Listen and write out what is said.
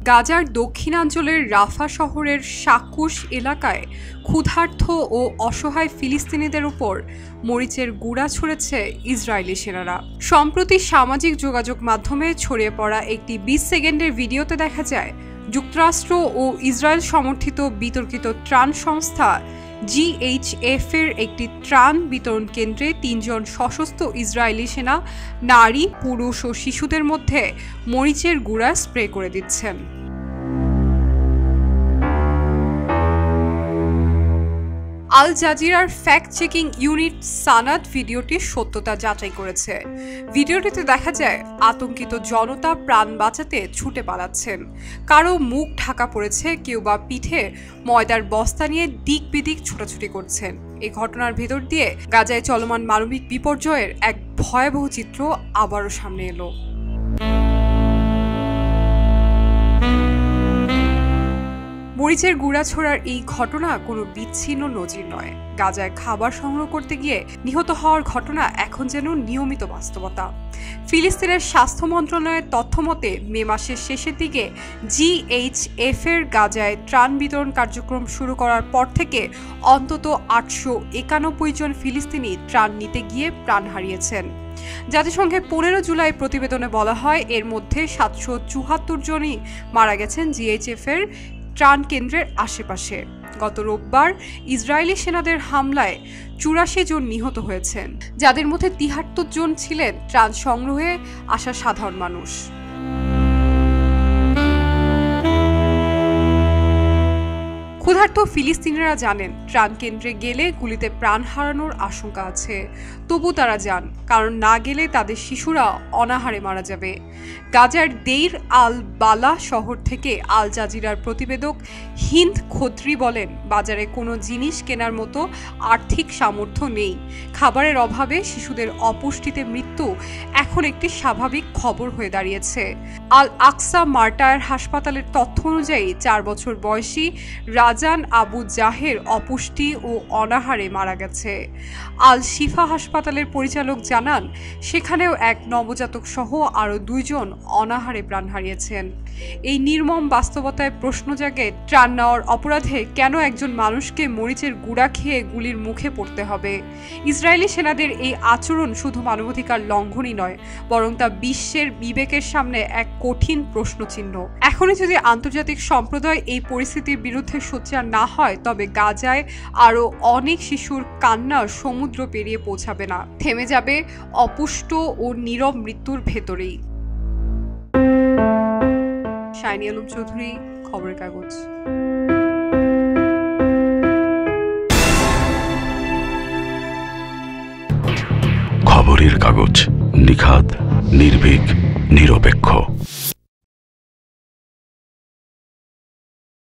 গাজার দক্ষিণাঞ্চলের রাফা শহরের সাকুশ এলাকায় ক্ষুধার্ত ও অসহায় ফিলিস্তিনিদের উপর মরিচের গুঁড়া ছুঁড়েছে ইসরায়েলি সেনারা। সম্প্রতি সামাজিক যোগাযোগ মাধ্যমে ছড়িয়ে পড়া একটি 20 সেকেন্ডের ভিডিওতে দেখা যায় যুক্তরাষ্ট্র ও ইসরায়েল সমর্থিত বিতর্কিত ত্রাণ সংস্থা GHF এর একটি ত্রাণ বিতরণ কেন্দ্রে 3 জন সশস্ত্র ইসরায়েলি সেনা নারী, পুরুষ ও শিশুদের মধ্যে মরিচের গুঁড়া স্প্রে করে দিচ্ছেন। আল জাজিরার ফ্যাক্ট চেকিং ইউনিট সানাদ ভিডিওটির সত্যতা যাচাই করেছে। ভিডিওটিতে দেখা যায় আতঙ্কিত জনতা প্রাণ বাঁচাতে ছুটে পালাচ্ছেন, কারো মুখ ঢাকা পড়েছে, কেউ বা পিঠে ময়দার বস্তা নিয়ে দিক বিদিক ছোটাছুটি করছেন। এই ঘটনার ভেতর দিয়ে গাজায় চলমান মানবিক বিপর্যয়ের এক ভয়াবহ চিত্র আবারও সামনে এলো। মরিচের গুঁড়া ছোড়ার এই ঘটনা কোনো বিচ্ছিন্ন নজির নয়। গাজায় খাবার সংগ্রহ করতে গিয়ে নিহত হওয়ার ঘটনা এখন যেন নিয়মিত বাস্তবতা। ফিলিস্তিনের স্বাস্থ্য মন্ত্রণালয়ের তথ্য মতে মে মাসের শেষের দিকে GHF এর গাজায় ত্রাণ বিতরণ কার্যক্রম শুরু করার পর থেকে অন্তত 891 জন ফিলিস্তিনি ত্রাণ নিতে গিয়ে প্রাণ হারিয়েছেন। জাতিসংঘের 15 জুলাই প্রতিবেদনে বলা হয় এর মধ্যে 774 জনই মারা গেছেন GHF এর ত্রাণ কেন্দ্রের আশেপাশে। গত রোববার ইসরায়েলি সেনাদের হামলায় 84 জন নিহত হয়েছেন, যাদের মধ্যে 73 জন ছিলেন ত্রাণ সংগ্রহে আসা সাধারণ মানুষ। ক্ষুধার্ত ফিলিস্তিনিরা জানেন ত্রাণ কেন্দ্রে গেলে গুলিতে প্রাণ হারানোর আশঙ্কা আছে, তবু তারা যান, কারণ না গেলে তাদের শিশুরা অনাহারে মারা যাবে। গাজার দেইর আল বালা শহর থেকে আল জাজিরার প্রতিবেদক হিন্দ খোদ্রি বলেন, বাজারে কোনো জিনিস কেনার মতো আর্থিক সামর্থ্য নেই। খাবারের অভাবে শিশুদের অপুষ্টিতে মৃত্যু এখন একটি স্বাভাবিক খবর হয়ে দাঁড়িয়েছে। আল আকসা মার্টায়ার হাসপাতালের তথ্য অনুযায়ী 4 বছর বয়সী রাজান আবু জাহের অপুষ্টি ও অনাহারে মারা গেছে। আল শিফা হাসপাতালের পরিচালক জানান, সেখানেও এক নবজাতক সহ আরও 2 জন অনাহারে প্রাণ হারিয়েছেন। এই নির্মম বাস্তবতায় প্রশ্ন জাগে, ত্রাণ নেওয়ার অপরাধে কেন একজন মানুষকে মরিচের গুঁড়া খেয়ে গুলির মুখে পড়তে হবে? ইসরায়েলি সেনাদের এই আচরণ শুধু মানবাধিকার লঙ্ঘনই নয়, বরং তা বিশ্বের বিবেকের সামনে এক কঠিন প্রশ্নচিহ্ন। এখনই যদি আন্তর্জাতিক সম্প্রদায় এই পরিস্থিতির বিরুদ্ধে সোচ্চার না হয়, তবে গাজায় আরও অনেক শিশুর কান্না সমুদ্র পেরিয়ে পৌঁছাবে না, থেমে যাবে অপুষ্ট ও নীরব মৃত্যুর ভেতরেই। শাইনি আলম চৌধুরী, খবরের কাগজ। খবরের কাগজ, নিখাদ, নির্ভীক, নিরপেক্ষ।